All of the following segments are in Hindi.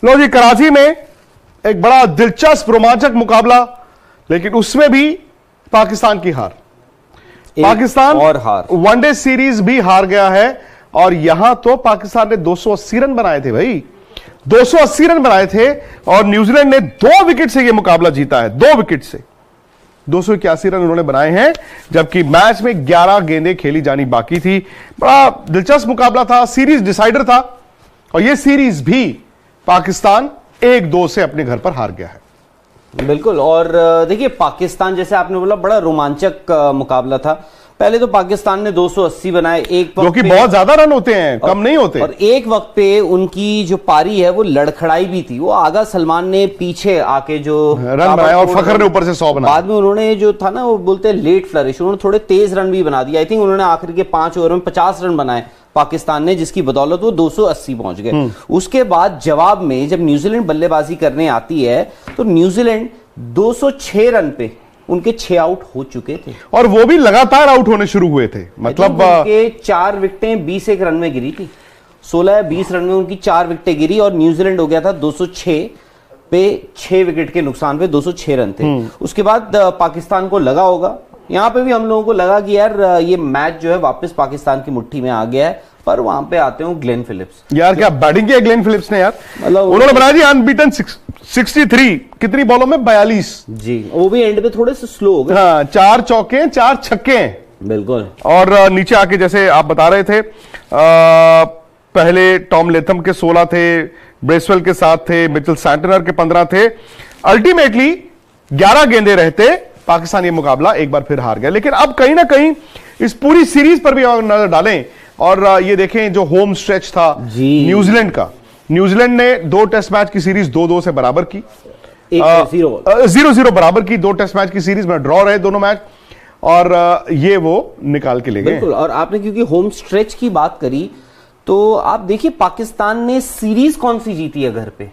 लो जी, कराची में एक बड़ा दिलचस्प रोमांचक मुकाबला, लेकिन उसमें भी पाकिस्तान की हार। पाकिस्तान और हार, वनडे सीरीज भी हार गया है। और यहां तो पाकिस्तान ने 280 रन बनाए थे भाई, 280 रन बनाए थे, और न्यूजीलैंड ने 2 विकेट से यह मुकाबला जीता है। 2 विकेट से 281 रन उन्होंने बनाए हैं, जबकि मैच में 11 गेंदें खेली जानी बाकी थी। बड़ा दिलचस्प मुकाबला था, सीरीज डिसाइडर था, और यह सीरीज भी पाकिस्तान 1-2 से अपने घर पर हार गया है। बिल्कुल। और देखिए, पाकिस्तान जैसे आपने बोला बड़ा रोमांचक मुकाबला था। पहले तो पाकिस्तान ने 280 बनाए, एक वक्त जो कि बहुत ज्यादा रन होते हैं, कम नहीं होते। और एक वक्त पे उनकी जो पारी है वो लड़खड़ाई भी थी। वो आगा सलमान ने पीछे आके जो रन बनाया, और फखर ने ऊपर से 100 बनाया। बाद में उन्होंने जो था ना, वो बोलते हैं लेट फ्लरिश, उन्होंने थोड़े तेज रन भी बना दिया। आई थिंक उन्होंने आखिर के 5 ओवर में 50 रन बनाए पाकिस्तान ने, जिसकी बदौलत वो 280 पहुंच गए। उसके बाद जवाब में जब न्यूजीलैंड बल्लेबाजी करने आती है तो न्यूजीलैंड 206 रन पे उनके 6 आउट हो चुके थे, और वो भी लगातार आउट होने शुरू हुए थे। मतलब उनके 4 विकेटें 20 रन में गिरी थी। 16-20 रन में उनकी 4 विकेटें गिरी, और न्यूजीलैंड हो गया था 206 पे 6 विकेट के नुकसान पे 206 रन थे। उसके बाद पाकिस्तान को लगा होगा, यहां पे भी हम लोगों को लगा कि यार ये मैच जो है वापस पाकिस्तान की मुट्ठी में आ गया है। पर वहां पे आते हो ग्लेन फिलिप्स, यार क्या बैटिंग किया ग्लेन फिलिप्स ने यार, मतलब उन्होंने बनाया जी अनबीटन 63, कितनी बॉलों में 42 जी। वो भी एंड पे थोड़े से स्लो हो गए। हाँ, 4 चौके 4 छक्के। बिल्कुल। और नीचे आके जैसे आप बता रहे थे, पहले टॉम लेथम के 16 थे, ब्रेसवेल के 7 थे, मिचेल सैंटनर के 15 थे। अल्टीमेटली 11 गेंदे रहते पाकिस्तान ये मुकाबला एक बार फिर हार गया। लेकिन अब कहीं ना कहीं इस पूरी सीरीज पर भी नजर डालें, और ये देखें जो होम स्ट्रेच था न्यूजीलैंड का, न्यूजीलैंड ने 2 टेस्ट मैच की सीरीज 2-2 से बराबर की, 0-0 बराबर की। 2 टेस्ट मैच की सीरीज में ड्रॉ रहे दोनों मैच, और ये वो निकाल के ले गए। बिल्कुल। और आपने क्योंकि होम स्ट्रेच की बात करी, तो आप देखिए पाकिस्तान ने सीरीज कौन सी जीती है घर पे?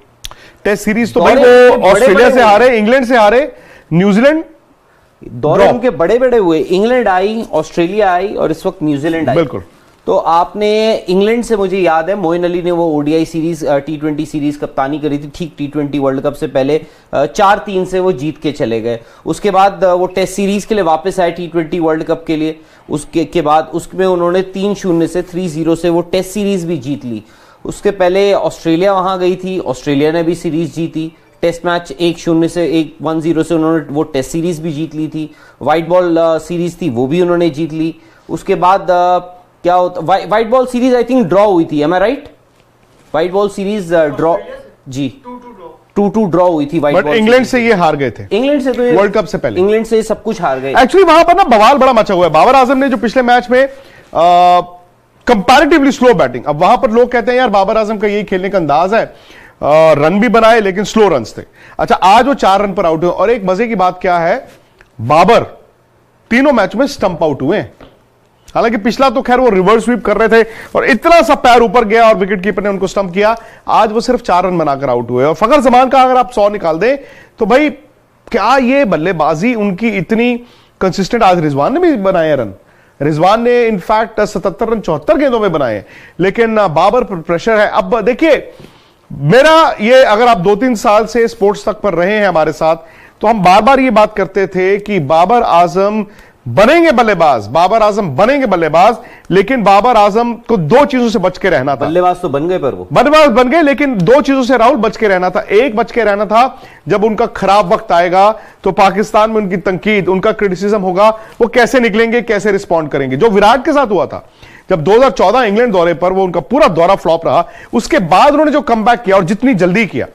टेस्ट सीरीज तो भाई वो ऑस्ट्रेलिया से हारे, इंग्लैंड से हारे, न्यूजीलैंड दौरे उनके बड़े बड़े हुए। इंग्लैंड आई, ऑस्ट्रेलिया आई, और इस वक्त न्यूजीलैंड आई। बिल्कुल। तो आपने इंग्लैंड से, मुझे याद है मोइन अली ने वो ओडीआई सीरीज T20 सीरीज कप्तानी करी थी, ठीक T20 वर्ल्ड कप से पहले 4-3 से वो जीत के चले गए। उसके बाद वो टेस्ट सीरीज के लिए वापस आए T20 वर्ल्ड कप के लिए। उसके बाद उसमें उन्होंने 3-0 से 3-0 से वो टेस्ट सीरीज भी जीत ली। उसके पहले ऑस्ट्रेलिया वहां गई थी, ऑस्ट्रेलिया ने भी सीरीज जीती। टेस्ट मैच 1-0 से 1-0 से उन्होंने वो टेस्ट सीरीज भी जीत ली थी। व्हाइट बॉल सीरीज थी, वो भी उन्होंने जीत ली। उसके बाद क्या होता, white ball series I think draw हुई थी, am I right? White ball series draw, जी 2-2 ड्रॉ हुई थी व्हाइट बॉल। इंग्लैंड से ये हार गए थे, इंग्लैंड से तो वर्ल्ड कप से पहले इंग्लैंड से सब कुछ हार गए। एक्चुअली वहां पर ना बवाल बड़ा मचा हुआ है। बाबर आजम ने जो पिछले मैच में कंपैरेटिवली स्लो बैटिंग, अब वहां पर लोग कहते हैं यार बाबर आजम का यही खेलने का अंदाज है, रन भी बनाए लेकिन स्लो रन्स थे। अच्छा, आज वो 4 रन पर आउट हुए, और एक मजे की बात क्या है, बाबर तीनों मैच में स्टंप आउट हुए। हालांकि पिछला तो खैर वो रिवर्स स्वीप कर रहे थे और इतना सा पैर ऊपर गया और विकेट कीपर ने उनको स्टंप किया। आज वो सिर्फ 4 रन बनाकर आउट हुए। और फखर जमान का अगर आप 100 निकाल दें तो भाई क्या ये बल्लेबाजी उनकी इतनी कंसिस्टेंट, आज रिजवान ने भी बनाए रन, रिजवान ने इनफैक्ट 77 रन 74 गेंदों में बनाए, लेकिन बाबर पर प्रेशर है। अब देखिए, मेरा ये, अगर आप 2-3 साल से स्पोर्ट्स तक पर रहे हैं हमारे साथ, तो हम बार बार ये बात करते थे कि बाबर आजम बनेंगे बल्लेबाज, बाबर आजम बनेंगे बल्लेबाज, लेकिन बाबर आजम को 2 चीजों से बच के रहना था। बल्लेबाज तो बन गए, पर वो बल्लेबाज बन गए, लेकिन 2 चीजों से राहुल बच के रहना था। एक, बच के रहना था जब उनका खराब वक्त आएगा तो पाकिस्तान में उनकी तंकीद, उनका क्रिटिसिज्म होगा, वो कैसे निकलेंगे, कैसे रिस्पॉन्ड करेंगे। जो विराट के साथ हुआ था जब 2014 इंग्लैंड दौरे पर, वो उनका पूरा दौरा फ्लॉप रहा, उसके बाद उन्होंने जो कमबैक किया और जितनी जल्दी किया।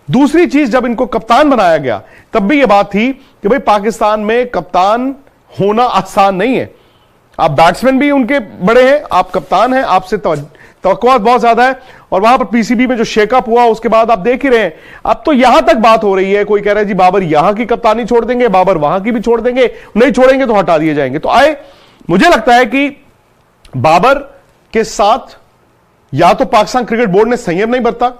दूसरी चीज, जब इनको कप्तान बनाया गया तब भी यह बात थी कि भाई पाकिस्तान में कप्तान होना आसान नहीं है। आप बैट्समैन भी उनके बड़े हैं, आप कप्तान हैं, आपसे तवक्कुआत बहुत ज्यादा है। और वहां पर पीसीबी में जो शेकअप हुआ उसके बाद आप देख ही रहे हैं, अब तो यहां तक बात हो रही है, कोई कह रहा है जी बाबर यहां की कप्तानी छोड़ देंगे, बाबर वहां की भी छोड़ देंगे, नहीं छोड़ेंगे तो हटा दिए जाएंगे। तो मुझे लगता है कि बाबर के साथ या तो पाकिस्तान क्रिकेट बोर्ड ने संयम नहीं बरता,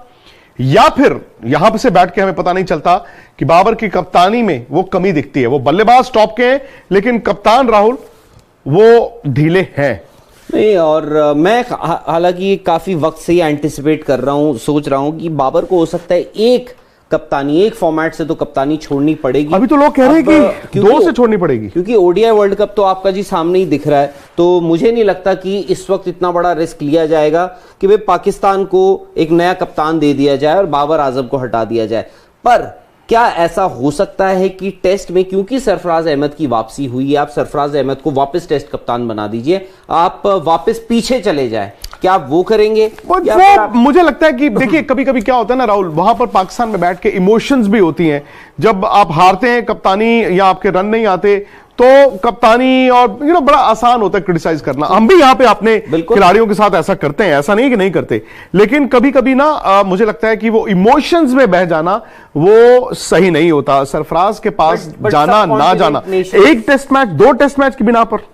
या फिर यहां से बैठ के हमें पता नहीं चलता कि बाबर की कप्तानी में वो कमी दिखती है। वो बल्लेबाज टॉप के हैं, लेकिन कप्तान राहुल वो ढीले हैं। नहीं, और मैं हालांकि काफी वक्त से ही एंटिसिपेट कर रहा हूं, सोच रहा हूं कि बाबर को हो सकता है एक कप्तानी, एक फॉर्मेट से तो कप्तानी छोड़नी पड़ेगी। अभी तो लोग कह रहे हैं कि 2 से छोड़नी पड़ेगी, क्योंकि ओडीआई वर्ल्ड कप तो आपका जी सामने ही दिख रहा है। तो मुझे नहीं लगता कि इस वक्त इतना बड़ा रिस्क लिया जाएगा कि भाई पाकिस्तान को एक नया कप्तान दे दिया जाए और बाबर आजम को हटा दिया जाए। पर क्या ऐसा हो सकता है कि टेस्ट में, क्योंकि सरफराज अहमद की वापसी हुई है, आप सरफराज अहमद को वापस टेस्ट कप्तान बना दीजिए, आप वापस पीछे चले जाए, क्या आप वो करेंगे? मुझे लगता है कि देखिए कभी कभी क्या होता है ना राहुल, वहां पर पाकिस्तान में बैठ के इमोशंस भी होती हैं। जब आप हारते हैं कप्तानी या आपके रन नहीं आते तो कप्तानी और बड़ा आसान होता है क्रिटिसाइज करना। हम भी यहाँ पे अपने खिलाड़ियों के साथ ऐसा करते हैं, ऐसा नहीं कि नहीं करते, लेकिन कभी कभी ना मुझे लगता है कि वो इमोशंस में बह जाना वो सही नहीं होता। सरफराज के पास जाना ना जाना, एक टेस्ट मैच 2 टेस्ट मैच की बिना पर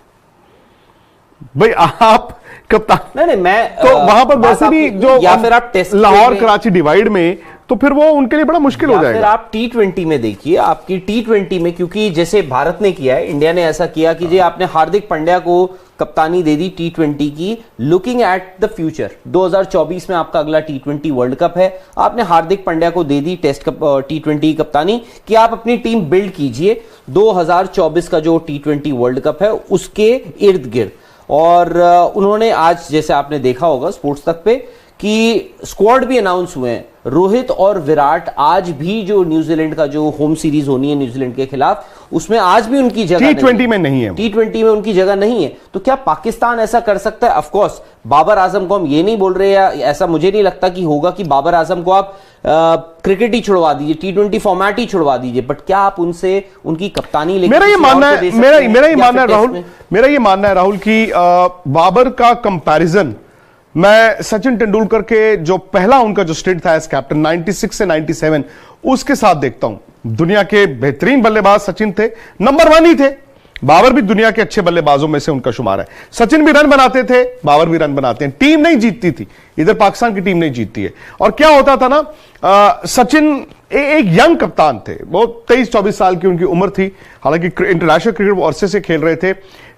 भाई आप कप्तान नहीं, मैं तो वहां पर वैसे भी जो या फिर आप टेस्ट लाहौर कराची डिवाइड में, तो फिर वो उनके लिए बड़ा मुश्किल हो जाएगा। फिर आप T20 में देखिए, आपकी T20 में, क्योंकि जैसे भारत ने किया है, इंडिया ने ऐसा किया कि जी आपने हार्दिक पांड्या को कप्तानी दे दी T20 की, लुकिंग एट द फ्यूचर। 2024 में आपका अगला T20 वर्ल्ड कप है, आपने हार्दिक पांड्या को दे दी टेस्ट T20 कप्तानी कि आप अपनी टीम बिल्ड कीजिए 2024 का जो T20 वर्ल्ड कप है उसके इर्द गिर्द। और उन्होंने आज, जैसे आपने देखा होगा स्पोर्ट्स तक पे, कि स्क्वाड भी अनाउंस हुए हैं। रोहित और विराट आज भी जो न्यूजीलैंड का जो होम सीरीज होनी है न्यूजीलैंड के खिलाफ, उसमें आज भी उनकी जगह T20 में नहीं है, T20 में उनकी जगह नहीं है। तो क्या पाकिस्तान ऐसा कर सकता है? ऑफ कोर्स बाबर आजम को हम ये नहीं बोल रहे, या ऐसा मुझे नहीं लगता कि होगा कि बाबर आजम को आप क्रिकेट ही छुड़वा दीजिए, T20 फॉर्मेट ही छुड़वा दीजिए, बट क्या आप उनसे उनकी कप्तानी लेके मेरा ये मानना है राहुल कि बाबर का कंपैरिजन मैं सचिन तेंदुलकर के जो पहला उनका जो स्टेट था एज कैप्टन 96 से 97 उसके साथ देखता हूं। दुनिया के बेहतरीन बल्लेबाज सचिन थे, नंबर 1 ही थे। बाबर भी दुनिया के अच्छे बल्लेबाजों में से उनका शुमार है। सचिन भी रन बनाते थे, बाबर भी रन बनाते हैं। टीम नहीं जीतती थी, इधर पाकिस्तान की टीम नहीं जीतती है। और क्या होता था ना, सचिन एक यंग कप्तान थे, वो 23-24 साल की उनकी उम्र थी। हालांकि इंटरनेशनल क्रिकेट वो अरसे से खेल रहे थे,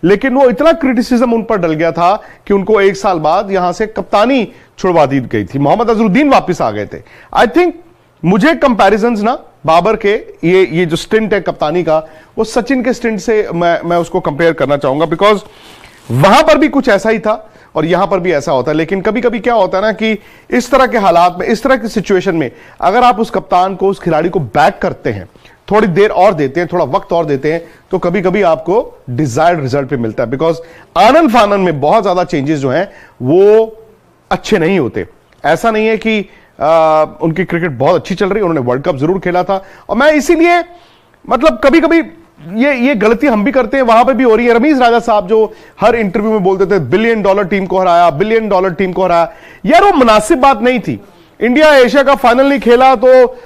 लेकिन वो इतना क्रिटिसिज्म उन पर डल गया था कि उनको 1 साल बाद यहां से कप्तानी छुड़वा दी गई थी। मोहम्मद अजरुद्दीन वापस आ गए थे। आई थिंक मुझे कंपैरिजंस ना बाबर के ये जो स्टिंट है कप्तानी का, वो सचिन के स्टिंट से मैं उसको कंपेयर करना चाहूंगा, बिकॉज वहां पर भी कुछ ऐसा ही था और यहां पर भी ऐसा होता है। लेकिन कभी कभी क्या होता है ना कि इस तरह के हालात में, इस तरह की सिचुएशन में अगर आप उस कप्तान को, उस खिलाड़ी को बैक करते हैं, थोड़ी देर और देते हैं, थोड़ा वक्त और देते हैं, तो कभी कभी आपको डिजायर्ड रिजल्ट पे मिलता है। बिकॉज आनन फानन में बहुत ज्यादा चेंजेस जो हैं वो अच्छे नहीं होते। ऐसा नहीं है कि उनकी क्रिकेट बहुत अच्छी चल रही है, उन्होंने वर्ल्ड कप जरूर खेला था। और मैं इसीलिए मतलब कभी कभी ये गलती हम भी करते हैं, वहां पे भी हो रही है। रमीज राजा साहब जो हर इंटरव्यू में बोलते थे $1 बिलियन टीम को हराया, $1 बिलियन टीम को हराया, यार वो मुनासिब बात नहीं थी। इंडिया एशिया का फाइनल नहीं खेला तो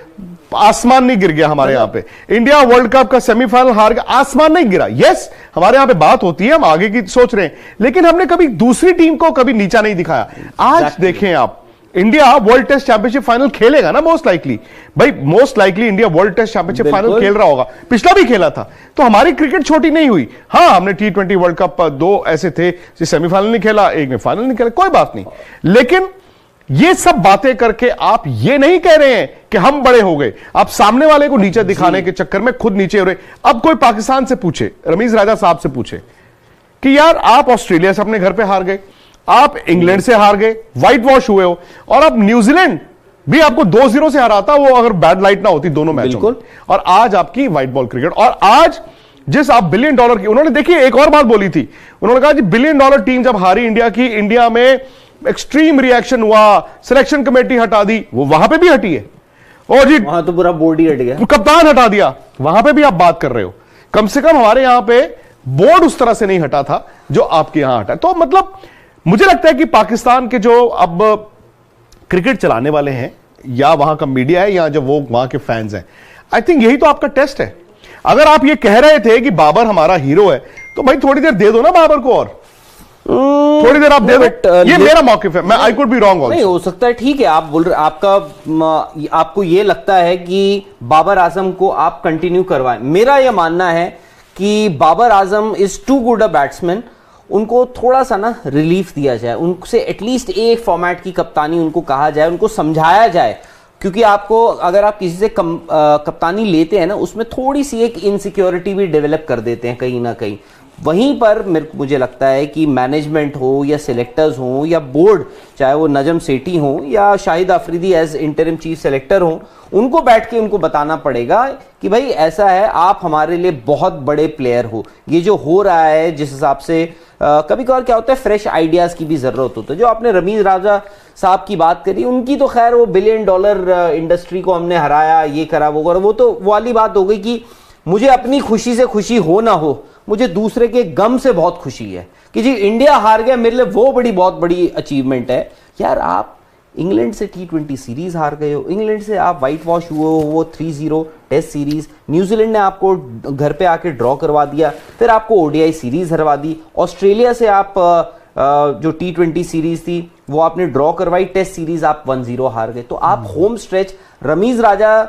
आसमान नहीं गिर गया हमारे यहां पे। इंडिया वर्ल्ड कप का सेमीफाइनल हार गया, आसमान नहीं गिरा। यस, हमारे यहां पे बात होती है, हम आगे की सोच रहे हैं, लेकिन हमने कभी दूसरी टीम को कभी नीचा नहीं दिखाया। आज देखें आप, India World Test Championship final खेलेगा ना मोस्ट लाइकली। भाई most likely India World Test Championship final खेल रहा होगा, पिछला भी खेला था। तो हमारी क्रिकेट छोटी नहीं हुई। हां, हमने T20 वर्ल्ड कप 2 ऐसे थे जो सेमीफाइनल नहीं खेला, एक में फाइनल नहीं खेला, कोई बात नहीं। लेकिन ये सब बातें करके आप ये नहीं कह रहे हैं कि हम बड़े हो गए। आप सामने वाले को नीचे दिखाने के चक्कर में खुद नीचे हो रहे। अब कोई पाकिस्तान से पूछे, रमीज राजा साहब से पूछे कि यार आप ऑस्ट्रेलिया से अपने घर पे हार गए, आप इंग्लैंड से हार गए, व्हाइट वॉश हुए हो, और अब न्यूजीलैंड भी आपको 2-0 से हराता, वो अगर बैड लाइट ना होती दोनों मैचों में, और आज आपकी व्हाइट बॉल क्रिकेट। और आज जिस आप $1 बिलियन की, उन्होंने देखिए एक और बात बोली थी, उन्होंने कहा जी $1 बिलियन टीम जब हारी इंडिया की, इंडिया में एक्सट्रीम रिएक्शन हुआ, सिलेक्शन कमेटी हटा दी। वो वहां पे भी हटी है, और जी वहां तो पूरा बोर्ड ही हट गया, कप्तान हटा दिया, वहां पे भी आप बात कर रहे हो। कम से कम हमारे यहां पे बोर्ड उस तरह से नहीं हटा था जो आपके यहां हटा। तो मतलब मुझे लगता है कि पाकिस्तान के जो अब क्रिकेट चलाने वाले हैं, या वहां का मीडिया है, या जो वो वहां के फैंस हैं, आई थिंक यही तो आपका टेस्ट है। अगर आप ये कह रहे थे कि बाबर हमारा हीरो है, तो भाई थोड़ी देर दे दो ना बाबर को, और थोड़ी देर आप दे दो। ये मेरा मौकिफ है, मैं आई कुड बी रॉन्ग। नहीं हो सकता है, ठीक है, आप बोल रहे, आपको ये लगता है कि बाबर आजम को आप कंटिन्यू करवाएं। मेरा यह मानना है कि Babar Azam is too good a batsman, उनको थोड़ा सा ना रिलीफ दिया जाए, उनसे एटलीस्ट एक फॉर्मेट की कप्तानी उनको कहा जाए, उनको समझाया जाए। क्योंकि आपको अगर आप किसी से कप्तानी लेते हैं ना, उसमें थोड़ी सी एक इनसिक्योरिटी भी डेवलप कर देते हैं कहीं ना कहीं। वहीं पर मुझे लगता है कि मैनेजमेंट हो या सिलेक्टर्स हो या बोर्ड, चाहे वो नजम सेठी हो या Shahid Afridi as interim chief selector हो, उनको बैठ के उनको बताना पड़ेगा कि भाई ऐसा है, आप हमारे लिए बहुत बड़े प्लेयर हो। ये जो हो रहा है जिस हिसाब से कभी कभार क्या होता है, फ्रेश आइडियाज की भी जरूरत होती है। जो आपने रमीज राजा साहब की बात करी, उनकी तो खैर वो $1 बिलियन इंडस्ट्री को हमने हराया, ये करा वो करा, वो तो वाली बात हो गई कि मुझे अपनी खुशी से खुशी हो ना हो, मुझे दूसरे के गम से बहुत खुशी है कि जी इंडिया हार गया, मेरे लिए वो बहुत बड़ी अचीवमेंट है। यार आप इंग्लैंड से T20 सीरीज हार गए हो, इंग्लैंड से आप वाइट वॉश हुए हो, वो 3-0 टेस्ट सीरीज, न्यूजीलैंड ने आपको घर पे आके ड्रॉ करवा दिया, फिर आपको ओडीआई सीरीज हरवा दी, ऑस्ट्रेलिया से आप जो T20 सीरीज थी वो आपने ड्रॉ करवाई, टेस्ट सीरीज आप 1-0 हार गए। तो आप होम स्ट्रेच, रमीज राजा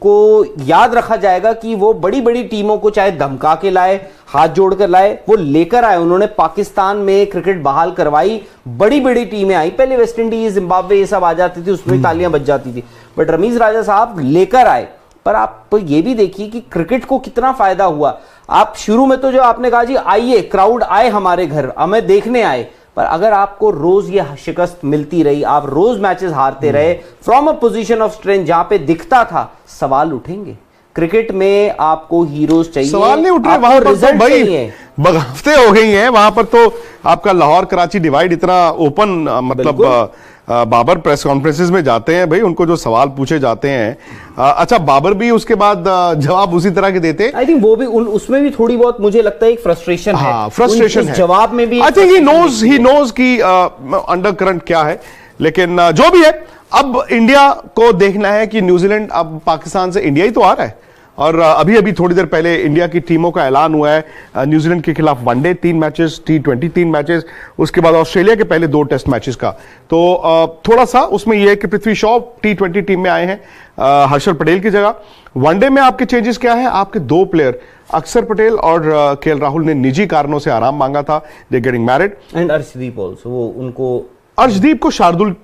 को याद रखा जाएगा कि वो बड़ी बड़ी टीमों को चाहे धमका के लाए, हाथ जोड़कर लाए, वो लेकर आए। उन्होंने पाकिस्तान में क्रिकेट बहाल करवाई, बड़ी बड़ी टीमें आई, पहले वेस्ट इंडीज, जिम्बाब्वे ये सब आ जाती थी, उसमें तालियां बज जाती थी, बट रमीज राजा साहब लेकर आए। पर आप ये भी देखिए कि क्रिकेट को कितना फायदा हुआ। आप शुरू में तो जो आपने कहा जी आइए, क्राउड आए हमारे घर, हमें देखने आए, पर अगर आपको रोज ये शिकस्त मिलती रही, आप रोज मैचेस हारते रहे from a position of strength जहां पे दिखता था, सवाल उठेंगे। क्रिकेट में आपको हीरोज चाहिए, सवाल नहीं उठ रहे वहां पर तो भाई बगावतें हो गई हैं। वहां पर तो आपका लाहौर कराची डिवाइड इतना ओपन, मतलब बाबर प्रेस कॉन्फ्रेंसेस में जाते हैं भाई, उनको जो सवाल पूछे जाते हैं, अच्छा बाबर भी उसके बाद जवाब उसी तरह के देते हैं। आई थिंक वो भी उसमें भी थोड़ी बहुत मुझे लगता है एक फ्रस्ट्रेशन है। हाँ, फ्रस्ट्रेशन है जवाब में भी। आई थिंक ही नोज की अंडर करंट क्या है। लेकिन जो भी है, अब इंडिया को देखना है कि न्यूजीलैंड अब पाकिस्तान से इंडिया ही तो आ रहा है, और अभी अभी थोड़ी देर पहले इंडिया की टीमों का ऐलान हुआ है। न्यूजीलैंड के खिलाफ वनडे 3 मैचेस, T20 3 मैचेस, उसके बाद ऑस्ट्रेलिया के पहले 2 टेस्ट मैचेस का। तो थोड़ा सा उसमें यह है कि पृथ्वी शॉ T20 टीम में आए हैं हर्षल पटेल की जगह। वनडे में आपके चेंजेस क्या है? आपके 2 प्लेयर अक्षर पटेल और केएल राहुल ने निजी कारणों से आराम मांगा था, they getting married, and Arshdeep also, वो उनको अर्शदीप को शार्दुल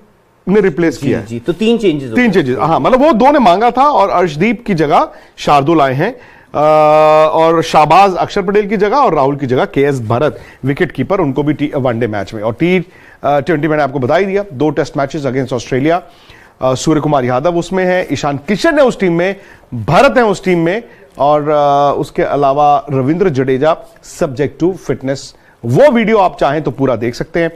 ने रिप्लेस किया जी, तो 3 चेंजेस, हाँ, मतलब वो 2 ने मांगा था और अर्शदीप की जगह शार्दुल आए हैं, और शाहबाज अक्षर पटेल की जगह और राहुल की जगह KS भरत विकेट कीपर, उनको भी वनडे मैच में। और T20 मैंने आपको बता ही दिया, 2 test matches against Australia. Surya Kumar Yadav उसमें है, ईशान किशन है उस टीम में, भरत है उस टीम में, और उसके अलावा Ravindra Jadeja subject to fitness. वो वीडियो आप चाहें तो पूरा देख सकते हैं।